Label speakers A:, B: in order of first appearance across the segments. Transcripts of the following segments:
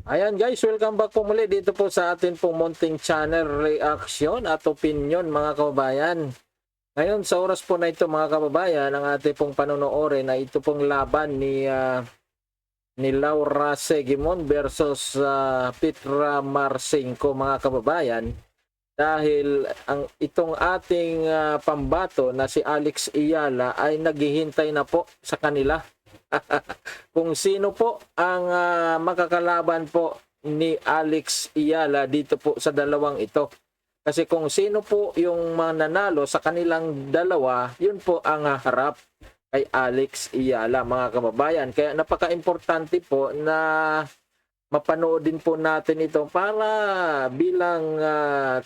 A: Ayan guys, welcome back po muli dito po sa atin pong munting channel reaction at opinion mga kababayan. Ngayon sa oras po na ito mga kababayan, ang ating pong panonoorin na ito pong laban ni Laura Segimon versus Petra Marcinko mga kababayan. Dahil itong ating pambato na si Alex Ayala ay naghihintay na po sa kanila. Kung sino po ang makakalaban po ni Alex Ayala dito po sa dalawang ito. Kasi kung sino po yung mananalo sa kanilang dalawa, yun po ang harap kay Alex Ayala mga kababayan. Kaya napaka-importante po na mapanood din po natin ito para bilang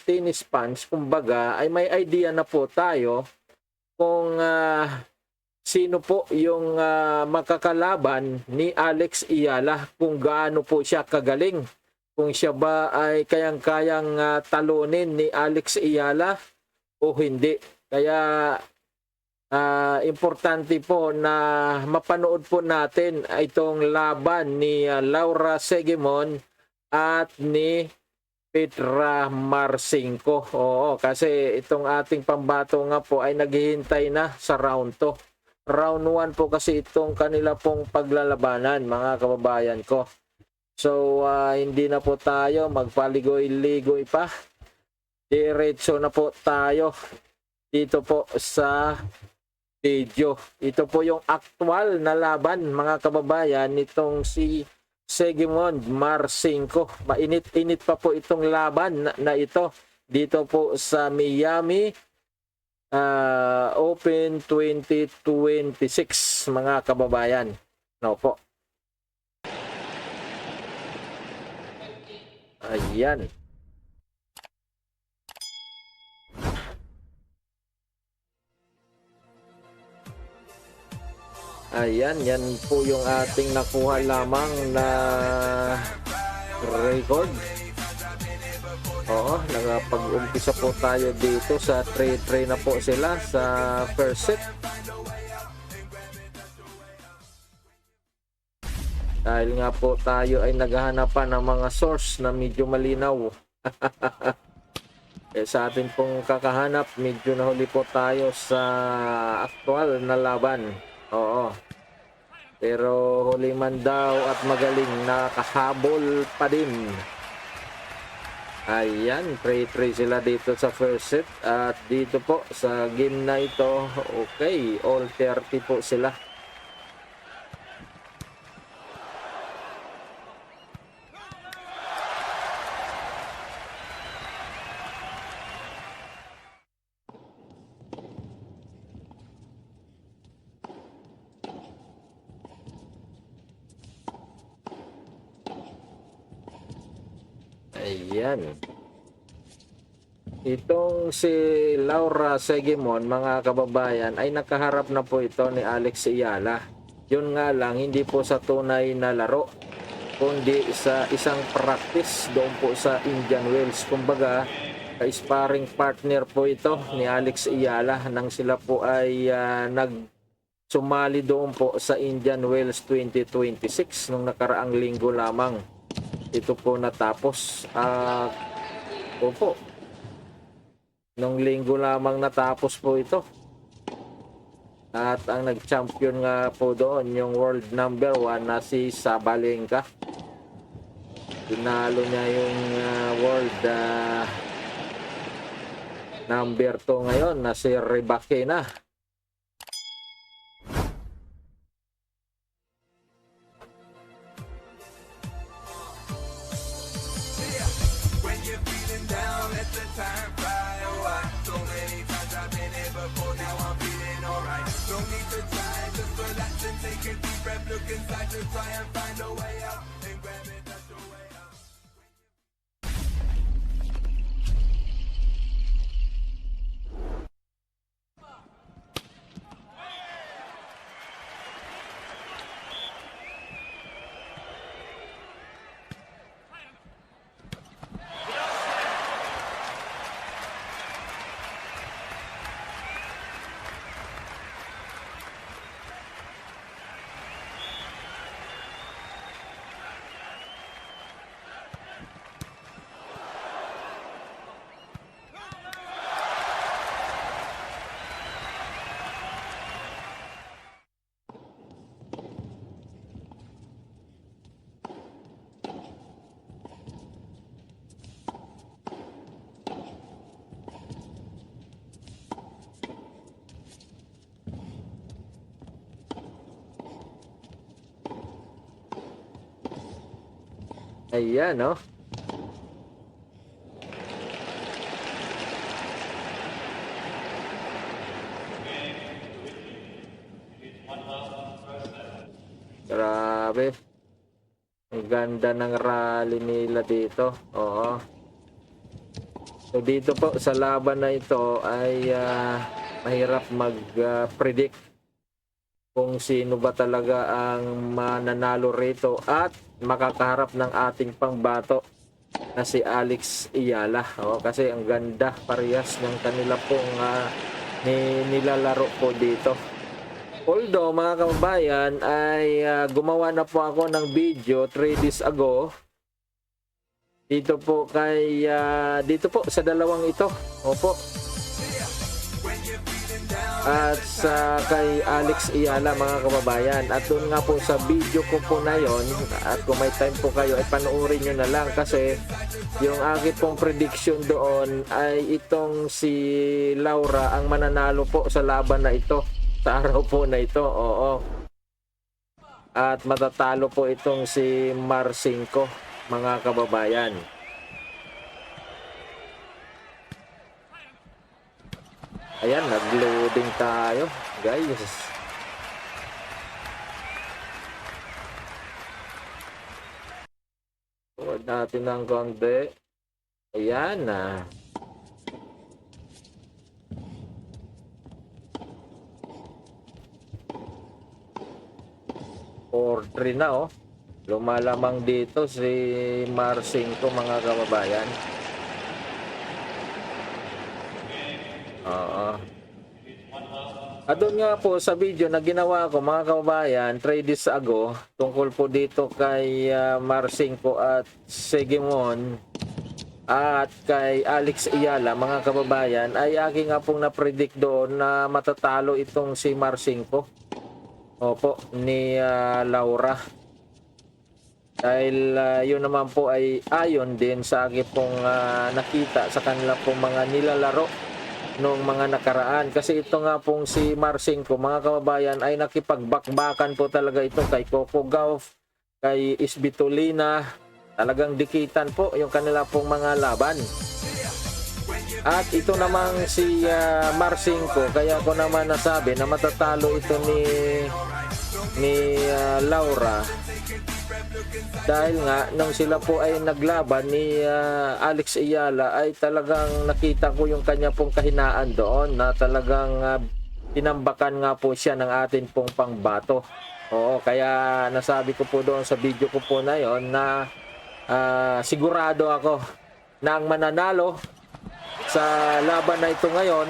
A: tennis fans, kumbaga, ay may idea na po tayo kung sino po yung makakalaban ni Alex Ayala, kung gaano po siya kagaling. Kung siya ba ay kayang-kayang talunin ni Alex Ayala o hindi. Kaya importante po na mapanood po natin itong laban ni Laura Segimon at ni Petra Marcinko. Oo, kasi itong ating pambato nga po ay naghihintay na sa round 2. Round 1 po kasi itong kanila pong paglalabanan mga kababayan ko. So hindi na po tayo magpaligoy-ligoy pa. Diretso na po tayo dito po sa video. Ito po yung actual na laban mga kababayan nitong si Segimon Marcinko. Mainit-init pa po itong laban na ito dito po sa Miami Open 2026 mga kababayan. No po. Ayan. Ayan, yan po yung ating nakuha lamang na record. Oo, nakapag-umpisa po tayo dito sa 3-3 na po sila sa first set. Dahil nga po tayo ay naghahanapan ng mga source na medyo malinaw. Sa atin pong kakahanap, medyo nahuli po tayo sa actual na laban. Oo. Pero huli man daw at magaling, nakahabol pa din. Ayan, 3-3 sila dito sa first set. At dito po sa game na ito, okay, all 30 po sila. Ayan. Itong si Laura Segimon, mga kababayan, ay nakaharap na po ito ni Alex Ayala. Yun nga lang, hindi po sa tunay na laro, kundi sa isang practice doon po sa Indian Wells. Kumbaga, sparring partner po ito ni Alex Ayala nang sila po ay nagsumali doon po sa Indian Wells 2026 nung nakaraang linggo lamang. Ito po natapos. Opo. Nung linggo lamang natapos po ito. At ang nag-champion nga po doon, yung world number 1 na si Sabalenka. Tinalo niya yung world number 2 ngayon na si Rybakina. Ayan, no? Grabe. Ang ganda ng rally nila dito. Oo. So dito po sa laban na ito ay mahirap mag-predict kung sino ba talaga ang mananalo rito at makakaharap ng ating pangbato na si Alex Ayala. Kasi ang ganda parehas ng kanila pong nilalaro po dito. Although mga kababayan ay gumawa na po ako ng video 3 days ago dito po sa dalawang ito. Opo. At sa kay Alex Ayala mga kababayan. At doon nga po sa video ko po na yon, at kung may time po kayo ay panoorin nyo na lang kasi yung aking pong prediction doon ay itong si Laura ang mananalo po sa laban na ito. Sa araw po na ito. Oo. At matatalo po itong si Marcinko mga kababayan. Ayan, nag-loading tayo, guys. Huwag natin ng konti. Ayan na. 4-3 na, oh. Lumalamang dito si Marcinko mga kababayan. Oo. At doon nga po sa video na ginawa ko mga kababayan 3 days ago tungkol po dito kay Marcinko at Segimon at kay Alex Ayala mga kababayan ay aking nga pong na-predict doon na matatalo itong si Marcinko. Opo, ni Laura. Dahil yun naman po ay ayon din sa aking pong nakita sa kanila pong mga nilalaro noong mga nakaraan. Kasi ito nga pong si Marcinko, mga kababayan, ay nakipagbakbakan po talaga ito kay Coco Gauff, kay Isbitolina. Talagang dikitan po yung kanila pong mga laban. At ito namang si Marcinko, kaya ko naman nasabi na matatalo ito ni Laura. Dahil nga, nung sila po ay naglaban ni Alex Ayala ay talagang nakita ko yung kanya pong kahinaan doon na talagang tinambakan nga po siya ng atin pong pangbato. Oo, kaya nasabi ko po doon sa video ko po na yon na sigurado ako na ang mananalo sa laban na ito ngayon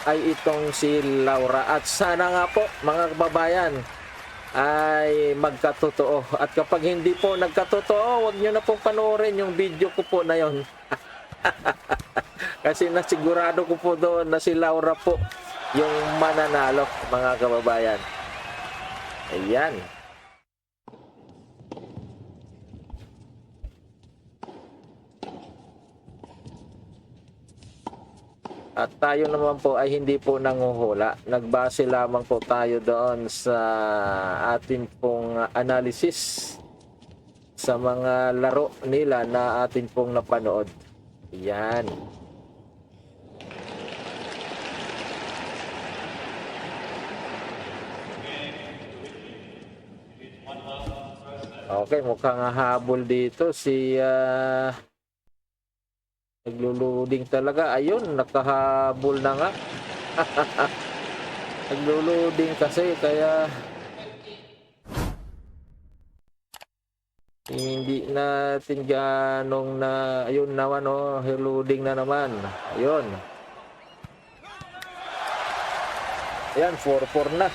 A: ay itong si Laura. At sana nga po mga kababayan ay magkatotoo. At kapag hindi po nagkatotoo, wag nyo na pong panoorin yung video ko po na yon. Kasi nasigurado ko po doon na si Laura po yung mananalo mga kababayan. Ayan. At tayo naman po ay hindi po nanguhula. Nagbase lamang po tayo doon sa atin pong analysis sa mga laro nila na atin pong napanood. Yan. Okay, mukhang habol dito si nagluluding talaga. Ayun, nakahabol na nga. Nagluluding kasi kaya hindi natin ganong na ayun naman oh, loading na naman. Ayun. Ayan, 4-4 na.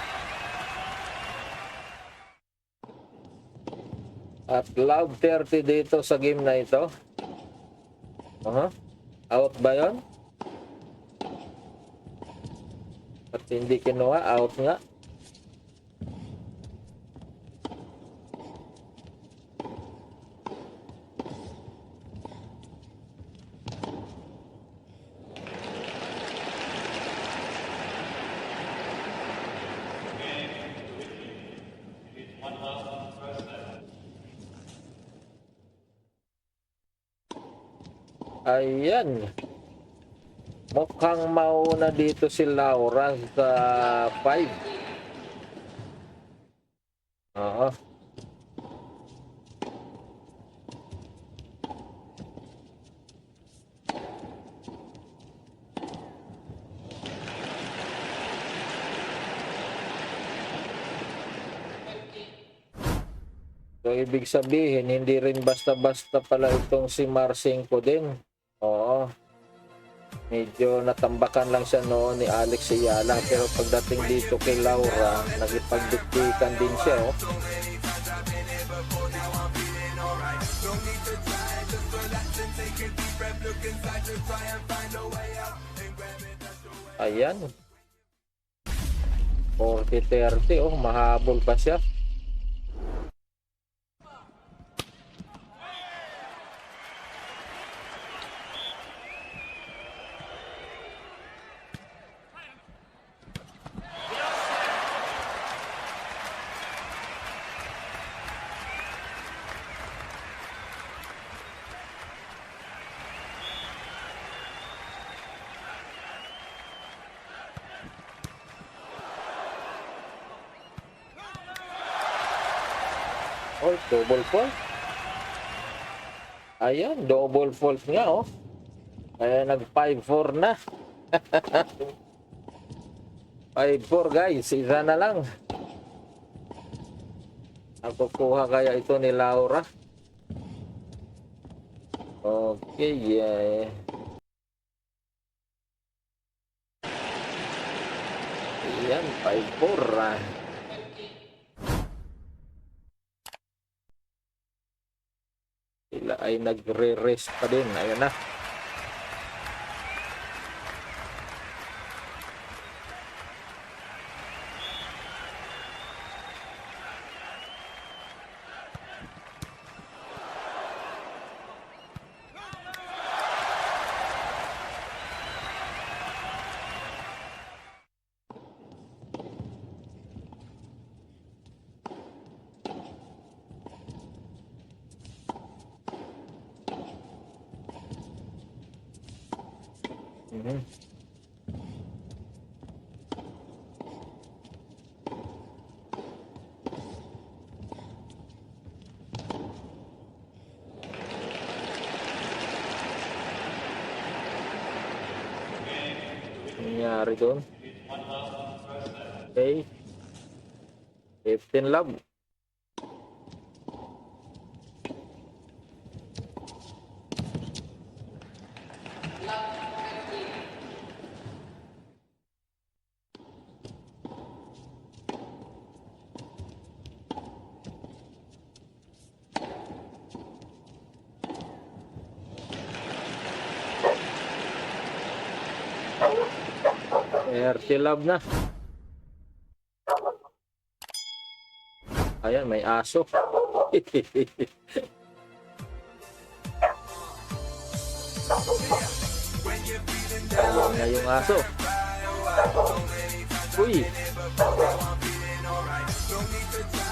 A: At loud 30 dito sa game na ito. Out ba yun? At hindi kinuha, out nga. Ayan. Mukhang mauna dito si Laura sa 5. Oo. So, ibig sabihin, hindi rin basta-basta pala itong si Marcinko din. Oo. Medyo natambakan lang siya noon ni Alex Ayala. Pero pagdating dito kay Laura, nagipagdiktikan din siya. Oh. Ayan. 40-30. Oh, mahabol pa siya. Oh, double fault. Ayan, double fault nga, oh. Kaya nag 5-4 na. 5-4 guys, isa na lang. Nakukuha kaya ito ni Laura? Okay, yeah. Ayan, 5-4 ah. Sila ay nagre-rest pa din. Ayan na. Mhm. Nangyari doon. Okay. 15 love. RT love na. Ayan, may aso. Ayan nga yung aso. Uy!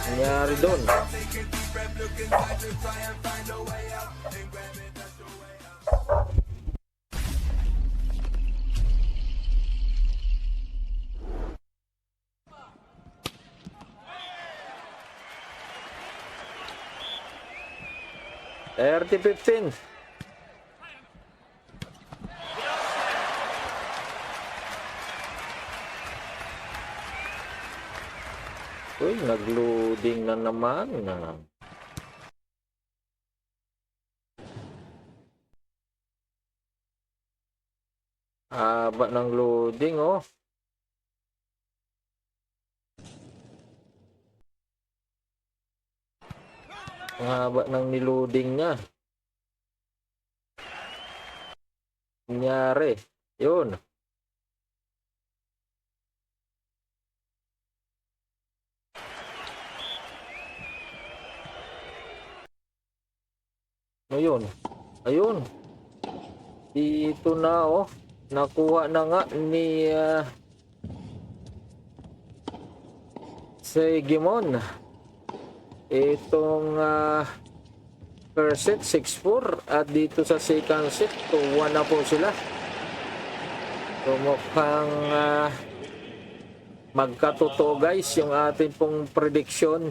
A: Nangyari doon. RT15. Uy, nag-loading na naman. Haba ng loading, oh. Ang haba ng niloading niya. Nangyari. Yun. Ayun. Ayun. Dito na, oh. Nakuha na nga ni Segimon itong First set 6-4 at dito sa second set 2-1 na po sila. So mukhang magkatotoo guys yung ating pong prediction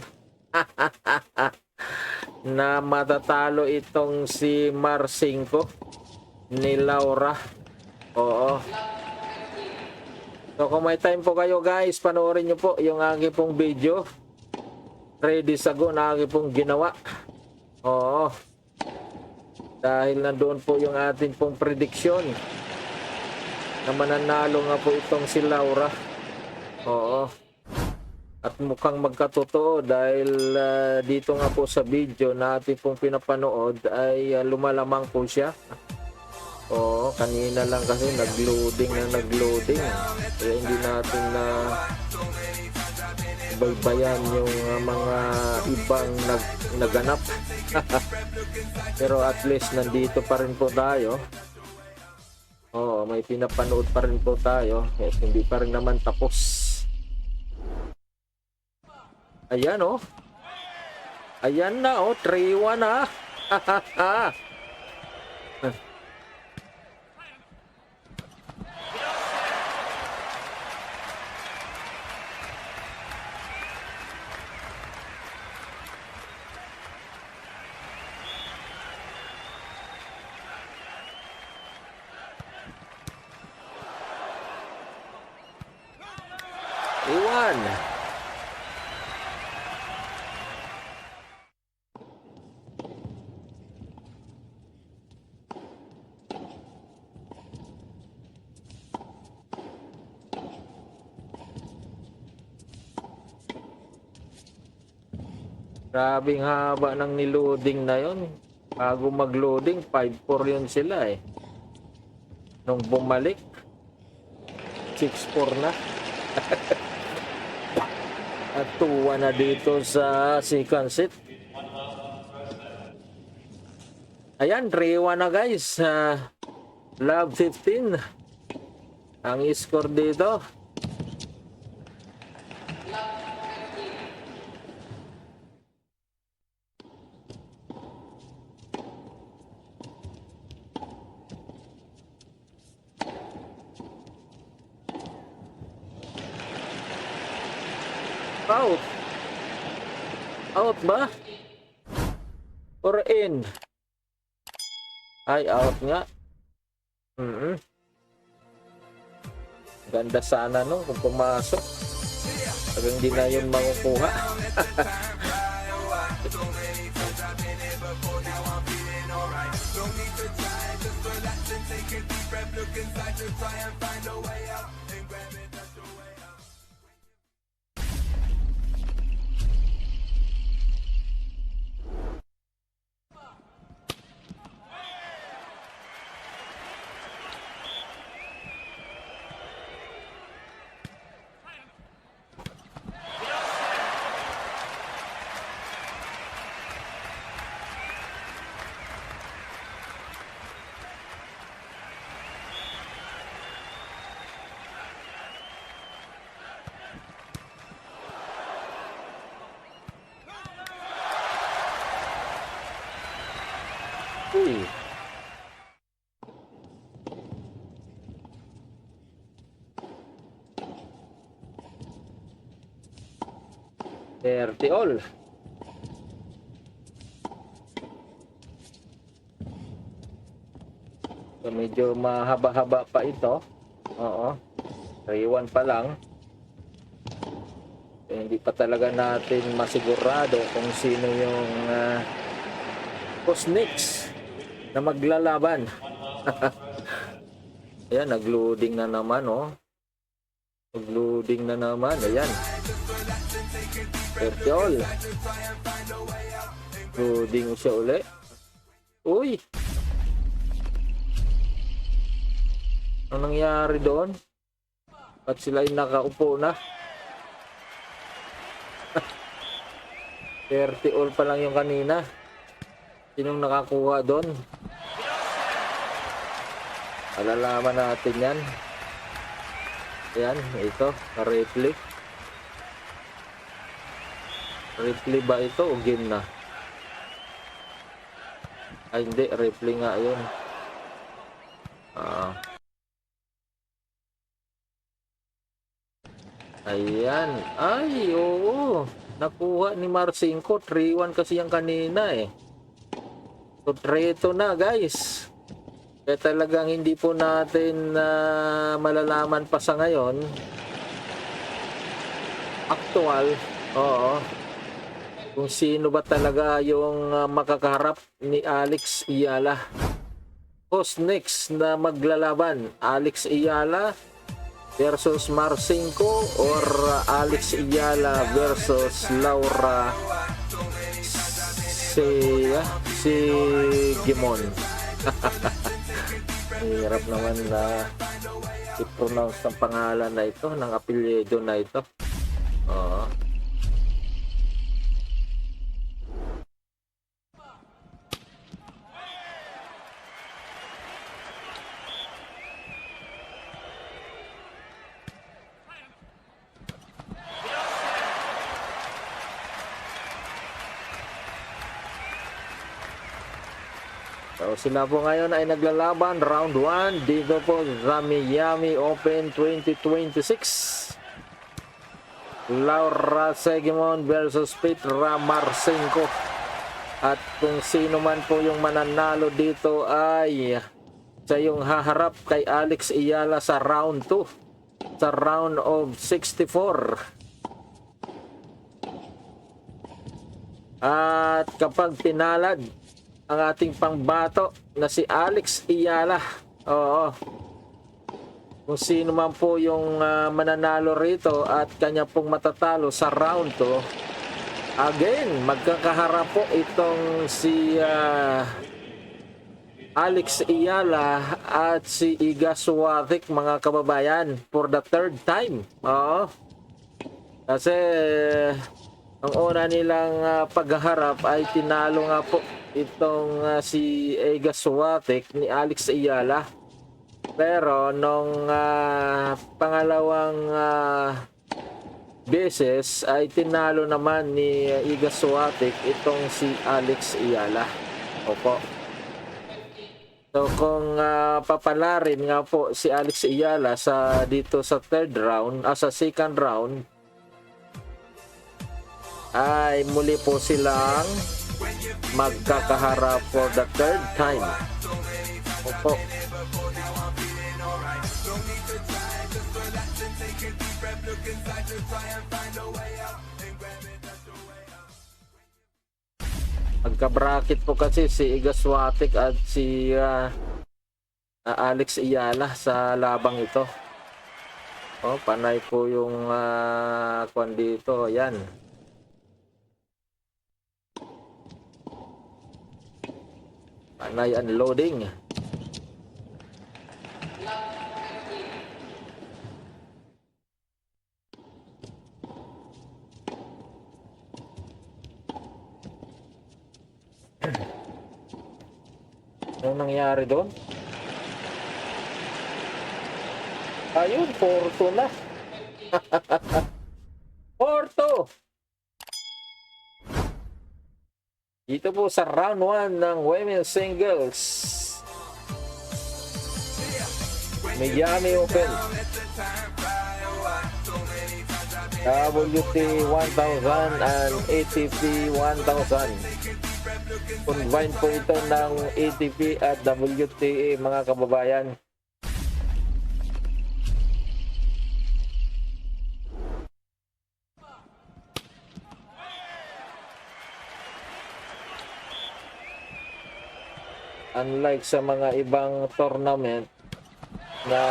A: na matatalo itong si Marcinko ni Laura. Oo. So kung may time po kayo guys, panoorin nyo po yung aking pong video. Ready sa go na aking pong ginawa. Oo. Dahil nandoon po yung ating pong prediction na mananalo nga po itong si Laura. Oo. At mukhang magkatotoo dahil dito nga po sa video na ating pong pinapanood ay lumalamang po siya. Oo, kanina lang kasi nag-loading. Kaya hindi natin na baybayan yung mga ibang naganap. Pero at least nandito pa rin po tayo. Oo, may pinapanood pa rin po tayo. Yes, hindi pa rin naman tapos. Ayan oh. Ayan na oh, 3-1 na. Iwan. Grabing haba ng niloading na yon. Bago mag-loading, 5-4 yun sila eh. Nung bumalik, 6-4 na. At 2-1 na dito sa second set. Ayan, 3-1 na guys. Love 15. Ang score dito. Out. Out ba? Or in? Ay, out nga. Ganda sana no kung pumasok. Pero hindi na yun makukuha. Uy. Dirty all. So medyo mahaba-haba pa ito. Oo. 3-1 pa lang. So, hindi pa talaga natin masigurado kung sino yung Cosnix na maglalaban. Ayan, nag-loading na naman, oh. Nag-loading na naman, ayan. Virtual. Loading siya uli. Uy! Ano nangyari doon? At sila ay nakaupo na. 30 all pa lang yung kanina. Sinong nakakuha doon? Alalaman natin yan. Ayan, ito. Replay. Replay ba ito o game na? Ay, hindi. Rifle nga yun. Ayan. Ay, oo. Nakuha ni Marcinko. 3-1 kasi yung kanina eh. So, 3-2 na, guys. Kaya talagang hindi po natin malalaman pa sa ngayon. Actual. Oo. Kung sino ba talaga yung makakaharap ni Alex Ayala. Who's next na maglalaban? Alex Ayala versus Marcinko or Alex Ayala versus Laura si Gimon. Hirap naman na i-pronounce ng pangalan na ito, ng apelyido na ito. Oo. So, sila po ngayon ay naglalaban round 1 dito po sa Miami Open 2026. Laura Segimon versus Petra Marcinko. At kung sino man po yung mananalo dito ay siya yung haharap kay Alex Ayala sa round 2. Sa round of 64. At kapag pinalad ang ating pangbato na si Alex Ayala. Oo. Kung sino man po yung mananalo rito at kanya pong matatalo sa round 2. Again, magkakaharap po itong si Alex Ayala at si Iga Swiatek, mga kababayan, for the 3rd time. Oo. Kasi ang una nilang pagharap ay tinalo nga po itong si Iga Swiatek ni Alex Ayala. Pero nung pangalawang beses ay tinalo naman ni Iga Swiatek itong si Alex Ayala. Opo. So kung papalarin nga po si Alex Ayala sa dito sa 3rd round, sa 2nd round, ay muli po silang magkakaharap for the 3rd time. Opo. Magka-bracket po kasi si Iga Swiatek at si Alex Ayala sa labang ito. Oh, panay po yung kwan dito. Ayan. Panay unloading. Ano nangyari doon? Ayun, 4-2 na. 4-2. Dito po sa round 1 ng women's singles. Miami Open. WT 1000 and ATP 1000. Combine po ito ng ATP at WTA, mga kababayan. Unlike sa mga ibang tournament na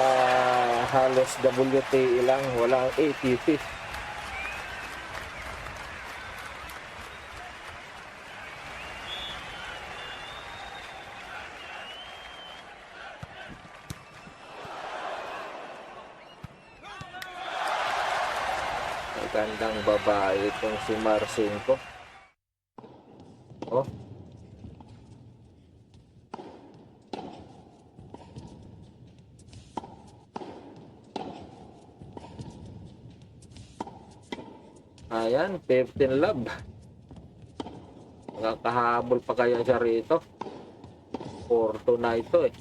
A: halos WTA lang, walang ATP. Magandang babae itong si Marcinko. Oh. Ayan, 15 love. Nakakahabol pa kaya siya rito. Porto na ito eh.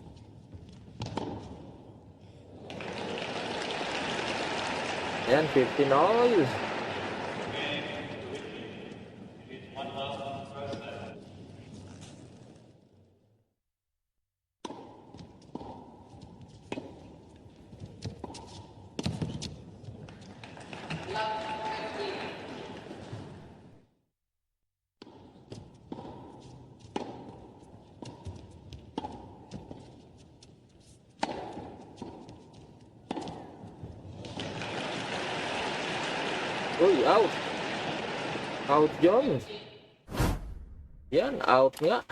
A: Ayan, 15 all. Uy, out. Out yun. Yan, out nga.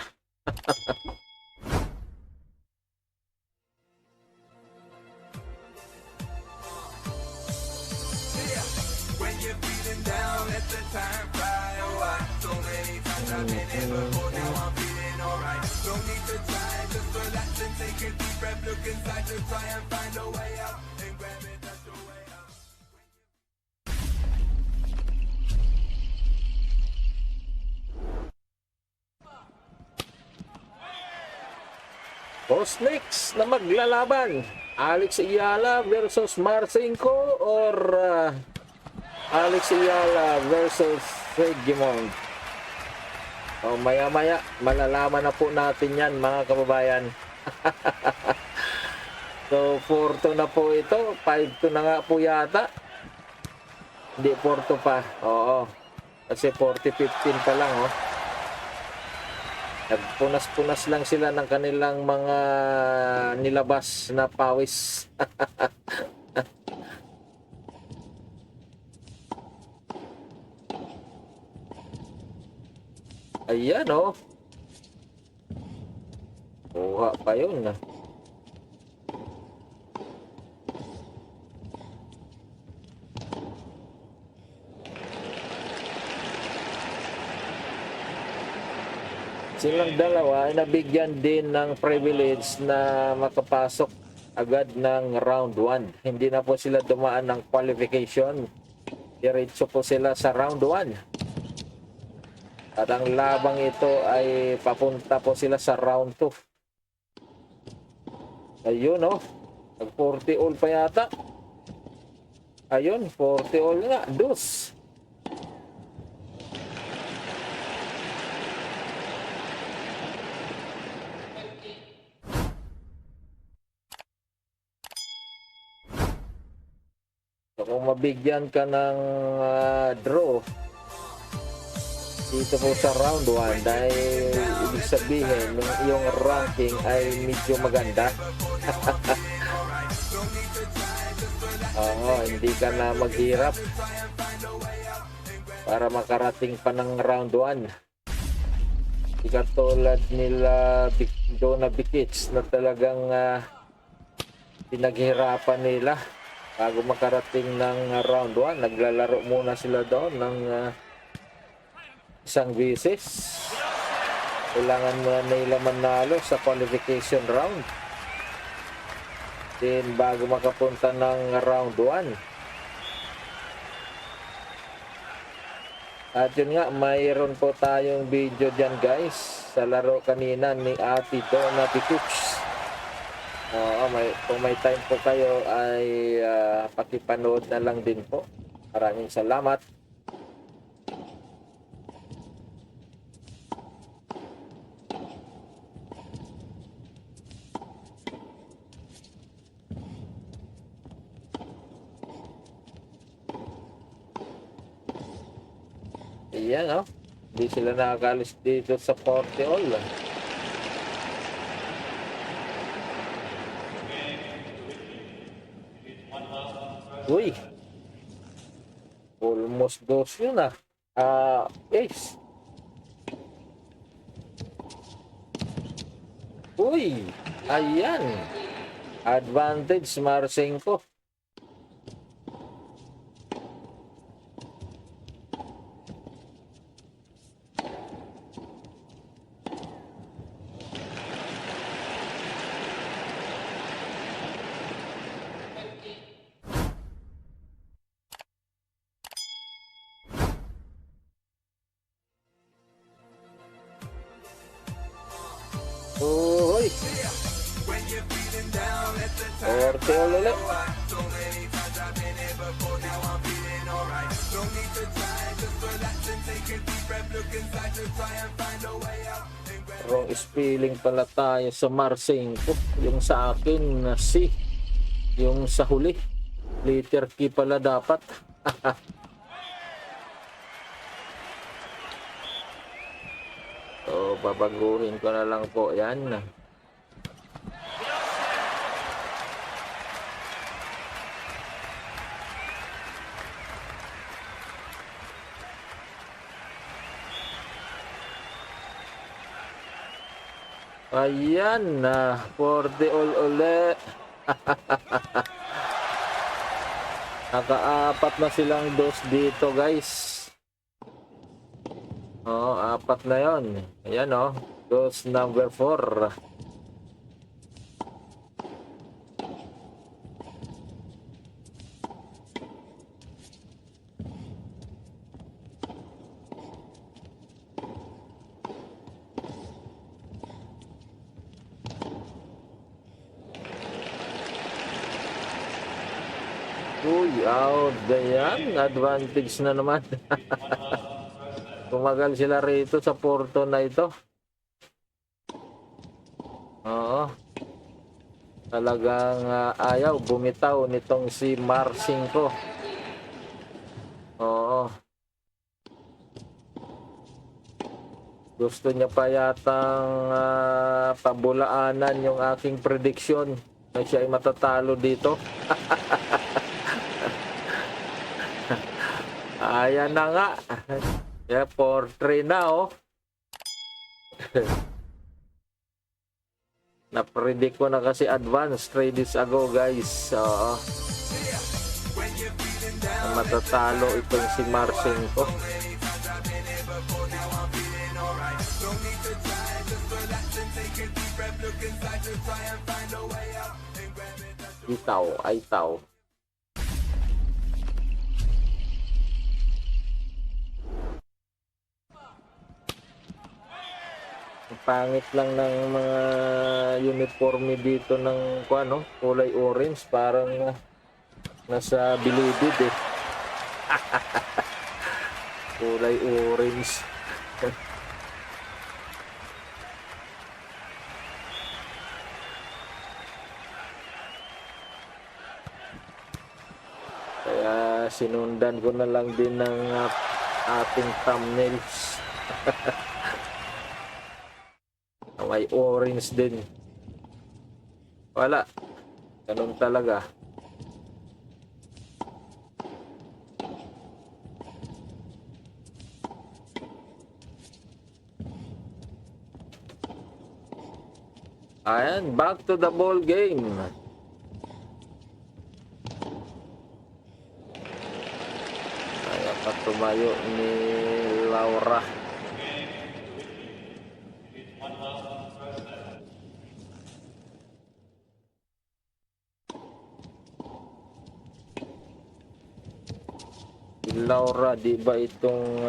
A: Cosmix na maglalaban. Alex Ayala versus Marcinko or Alex Ayala versus Regimond. O maya-maya, malalaman na po natin yan mga kababayan. So 4-2 na po ito. 5-2 na nga po yata. Hindi 4-2 pa. Oo. Kasi 40-15 pa lang oh. Nagpunas-punas lang sila ng kanilang mga nilabas na pawis. Ayan oh. Kuha pa yun. Silang dalawa ay nabigyan din ng privilege na makapasok agad ng round 1. Hindi na po sila dumaan ng qualification. Diretso po sila sa round 1. At ang labang ito ay papunta po sila sa round 2. Ayun oh. Nag 40 all pa yata. Ayun, 40 all nga. Dus. So, kung mabigyan ka ng draw dito po sa round 1 dahil ibig sabihin yung iyong ranking ay medyo maganda. Oo, hindi ka na maghirap para makarating pa ng round 1. Hindi katulad nila Donna Bikic na talagang pinaghirapan nila bago makarating ng round 1. Naglalaro muna sila doon ng isang beses. Kailangan muna nila manalo sa qualification round. Then bago makapunta ng round 1. At yun nga, mayroon po tayong video dyan guys sa laro kanina ni Ate Donna Bikic. Kung may time po kayo ay pakipanood na lang din po. Maraming salamat. Ayan oh. Hindi sila nakakalis dito sa 40 all. Uy. Almost dos yun ah. Ace. Uy. Ayan. Advantage Marcinko. Uy, Uy! 40 all ulit. Wrong spelling pala tayo sa Marcinko. Yung sa akin na C. Yung sa huli. Letter K pala dapat. So, babaguhin ko na lang po yan. Ayan na, 40 all ulit. Nakaapat na silang dos dito, guys. Oh, apat na yon. Ayan oh, dos number 4. Uy, out. Ganyan. Advantage na naman. Tumagal sila rito sa porto na ito. Oo. Talagang ayaw bumitaw nitong si Marcinko. Oo. Gusto niya pa yatang pabulaanan yung aking prediction na siya ay matatalo dito. Ayan na nga. Yeah, 4-3 na oh. Na-predict ko na kasi advance 3 days ago, guys. Oo. Matatalo itong si Marcinko. Itaw, ay taw. Pangit lang ng mga uniforme dito ng ano, kulay orange, parang nasa bilibid eh. Kulay orange. Kaya sinundan ko na lang din ng ating thumbnails. May orange din. Wala. Ganun talaga. Ayan, back to the ball game. Kaya pa tumayo ni Laura. Laura, di ba itong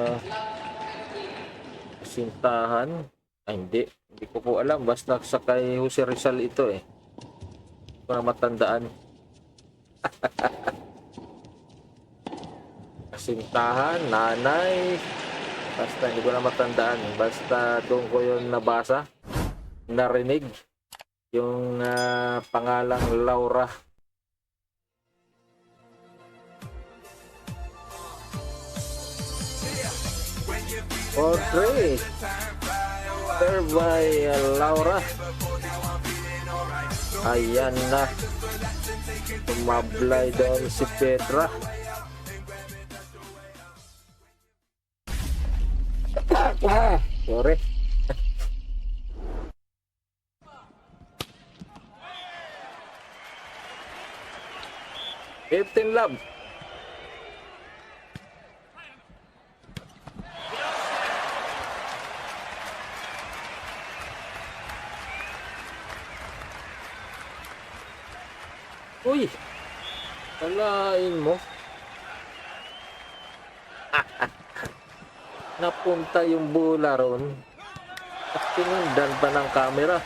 A: sintahan? Ay, hindi ko po alam. Basta sa kay Jose Rizal ito eh. Hindi ko na matandaan. Sintahan, nanay. Basta hindi ko na matandaan. Basta doon ko yun nabasa. Narinig. Yung pangalang Laura. For 3. Serve by Laura. Ayan na. Tumablay doon si Petra. Sorry. Love. Uy, kalain mo. Napunta yung bola ron. At tinundan pa ng camera.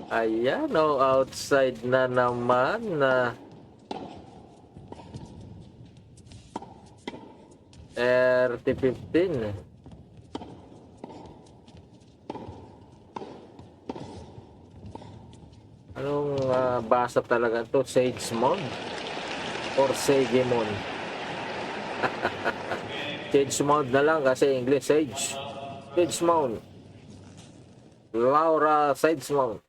A: Ayan, oh, outside na naman na RT15. Anong basa talaga to? Sagemon or Sagemon? Sagemon na lang kasi English Sage. Sagemon. Laura Sagemon.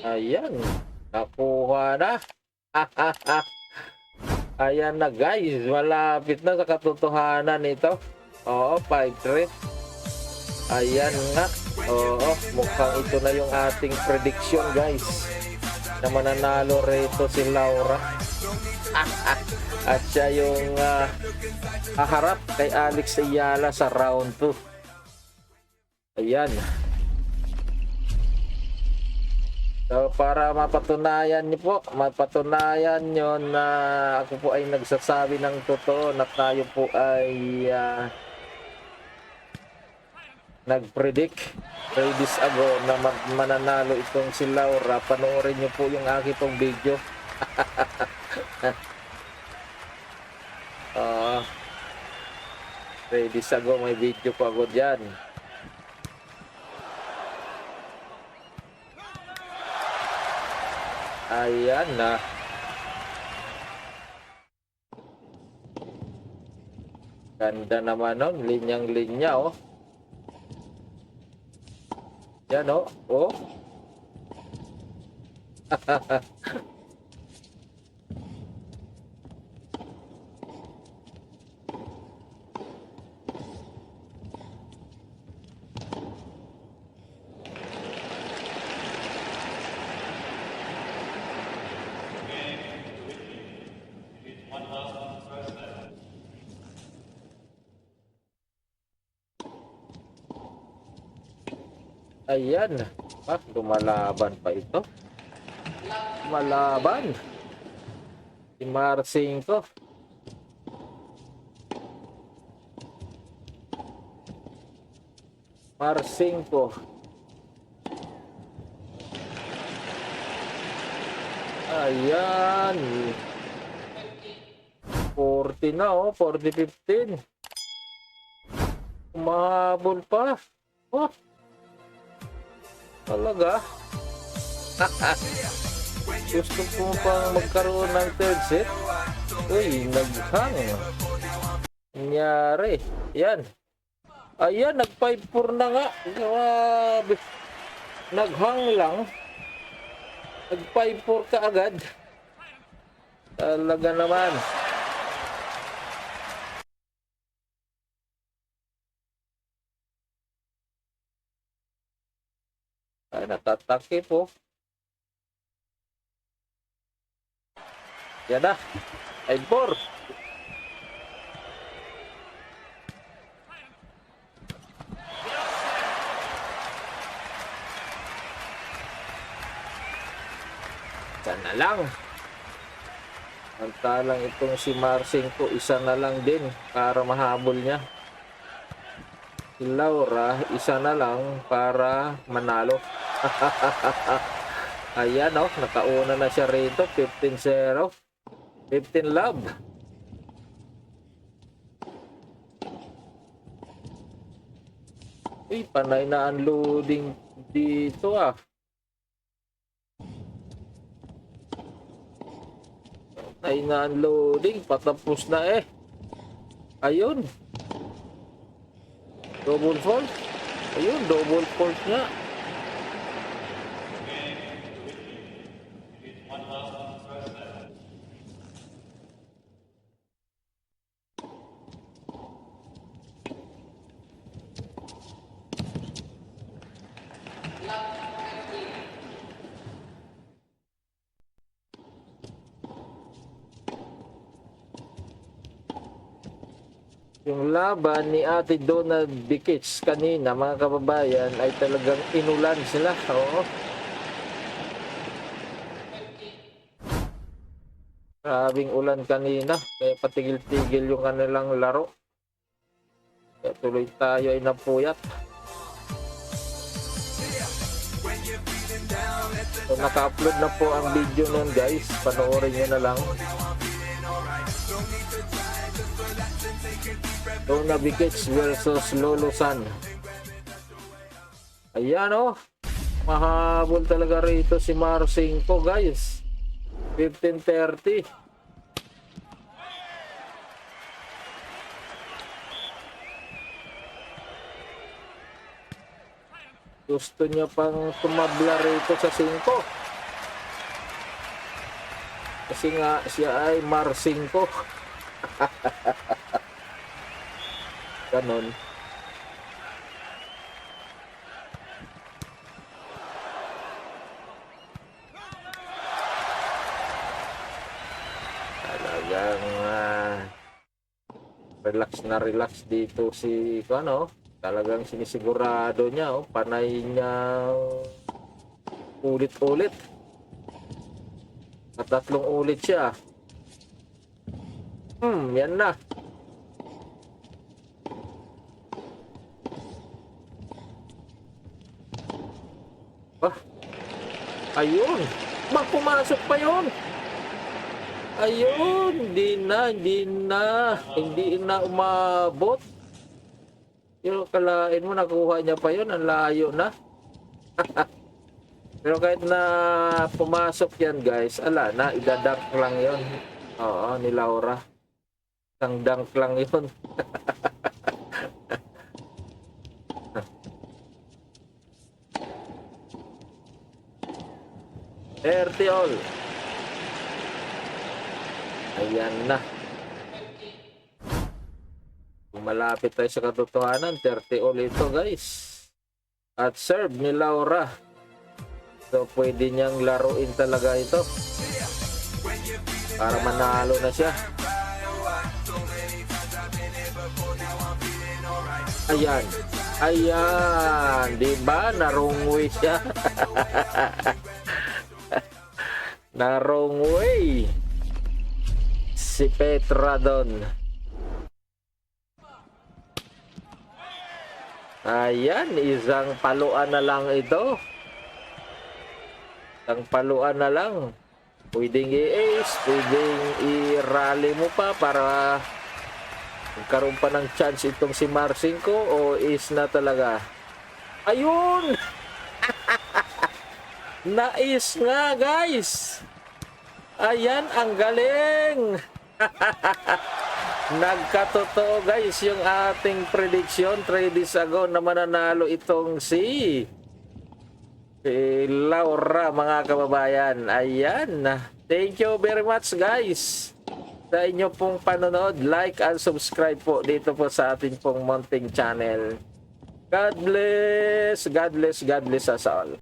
A: Ayan, nakuha na. Ayan na guys, malapit na sa katotohanan ito. Oo, 5-3. Ayan nga. Oo, mukhang ito na yung ating prediction guys. Na mananalo rito si Laura. At siya yung haharap kay Alex Ayala sa round 2. Ayan. So, para mapatunayan niyo na ako po ay nagsasabi ng totoo na tayo po ay nag-predict 3 days ago na mananalo itong si Laura. Panoorin niyo po yung aking pong video. 3 days ago may video po ako dyan. Ayan na. Ganda naman nun. Linyang-linya, oh. Yan, oh. Oh. Ayan. Lumalaban pa ito. Lumalaban. Si Marcinko. Ayan. 40 na, oh. 40-15. Umahabol pa. Oh. Talaga? Gusto ko pang magkaroon ng third set? Uy, naghang. Nangyari. Yan. Ayan, nag-5-4 na nga. Grabe. Naghang lang. Nag-5-4 ka agad. Talaga naman. Ay, natatake po. Yan na. 5-4. Sana lang. Samantalang itong si Marcinko, isa na lang din para mahabol niya. Si Laura, isa na lang para manalo. Ayan, oh, nakauna na siya rito. 15-0. 15 love. Uy, panay na unloading dito ah. Panay na unloading. Patapos na eh. Ayun. Double fault. Ayun, double fault nga. Yung laban ni Ate Donald Bikits kanina, mga kababayan, ay talagang inulan sila. Oo. Grabing ulan kanina, kaya patigil-tigil yung kanilang laro. Kaya tuloy tayo ay napuyat. So, naka-upload na po ang video nun, guys. Panoorin nyo na lang. Donna Bikits versus Lolo San. Ayan o. Mahabol talaga rito si Marcinko, guys. 15-30. Gusto niya pang tumabla rito sa 5. Kasi nga siya ay Marcinko. Ganon. Talagang relax dito si ano, talagang sinisigurado niya, panay niya ulit-ulit. At 3 ulit siya. Yan na. Ayun. Pumasok pa yun. Ayun. Hindi na umabot. Yung kalain mo, nakuha niya pa yun. Ang layo na. Pero kahit na pumasok yan, guys, ala na, idadunk lang yun. Oo, ni Laura. Isang dunk lang yun. 30 all. Ayan na. Kung malapit tayo sa katotohanan, 30 all ito, guys. At serve ni Laura. So, pwede niyang laruin talaga ito. Para manalo na siya. Ayan. Ayan. Diba? Narungwi siya. Na wrong way si Petra doon. Ayan, isang paluan na lang ito. Isang paluan na lang. Pwedeng i-ace, pwedeng i-rally mo pa para magkaroon pa ng chance itong si Marcinko, o ace na talaga. Ayun! Nais nga, guys. Ayan, ang galing. Nagkatotoo, guys, yung ating prediction 3 days ago na mananalo itong si Laura, mga kababayan. Ayan. Thank you very much, guys, sa inyo pong panonood. Like and subscribe po dito po sa ating pong munting channel. God bless. God bless. God bless us all.